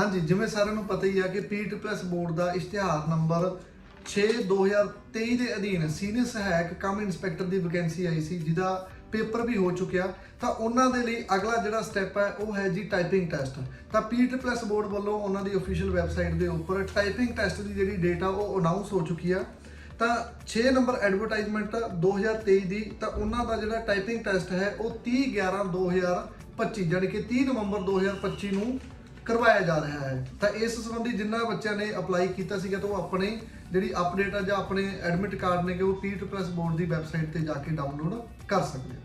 हाँ जी, जिवें सारिਆਂ ਨੂੰ ਪਤਾ ਹੀ ਆ ਕਿ PEET+ ਬੋਰਡ ਦਾ ਇਸ਼ਤਿਹਾਰ ਨੰਬਰ 6/2023 ਦੇ ਅਧੀਨ ਸੀਨੀਅਰ ਸਹਾਇਕ ਕਮ ਇੰਸਪੈਕਟਰ ਦੀ ਵੈਕੈਂਸੀ ਆਈ ਸੀ, ਜਿਹਦਾ ਪੇਪਰ ਵੀ ਹੋ ਚੁੱਕਿਆ। ਤਾਂ ਉਹਨਾਂ ਦੇ ਲਈ ਅਗਲਾ ਜਿਹੜਾ ਸਟੈਪ ਹੈ ਉਹ ਹੈ ਜੀ ਟਾਈਪਿੰਗ ਟੈਸਟ। ਤਾਂ PEET+ ਬੋਰਡ ਵੱਲੋਂ ਉਹਨਾਂ ਦੀ ਅਫੀਸ਼ੀਅਲ ਵੈਬਸਾਈਟ ਦੇ ਉੱਪਰ ਟਾਈਪਿੰਗ ਟੈਸਟ ਦੀ ਜਿਹੜੀ ਡੇਟ ਆ ਉਹ ਅਨਾਉਂਸ ਹੋ ਚੁੱਕੀ ਆ। ਤਾਂ 6 ਨੰਬਰ ਐਡਵਰਟਾਈਜ਼ਮੈਂਟ 2023 ਦੀ, ਤਾਂ ਉਹਨਾਂ ਦਾ ਜਿਹੜਾ ਟਾਈਪਿੰਗ ਟੈਸਟ ਹੈ ਉਹ 30/11/2025 ਯਾਨੀ ਕਿ 30 ਨਵੰਬਰ 2025 ਨੂੰ ਕਰਵਾਇਆ ਜਾ ਰਿਹਾ ਹੈ। ਤਾਂ ਇਸ ਸੰਬੰਧੀ ਜਿਨ੍ਹਾਂ ਬੱਚਿਆਂ ਨੇ ਅਪਲਾਈ ਕੀਤਾ ਸੀਗਾ ਤਾਂ ਉਹ ਆਪਣੀ ਜਿਹੜੀ ਅਪਡੇਟ ਆ ਜਾਂ ਆਪਣੇ ਐਡਮਿਟ ਕਾਰਡ ਨੇ ਕਿ ਉਹ PEET+ ਬੋਰਡ ਦੀ ਵੈਬਸਾਈਟ ਤੇ ਜਾ ਕੇ ਡਾਊਨਲੋਡ ਕਰ ਸਕਦੇ ਆ।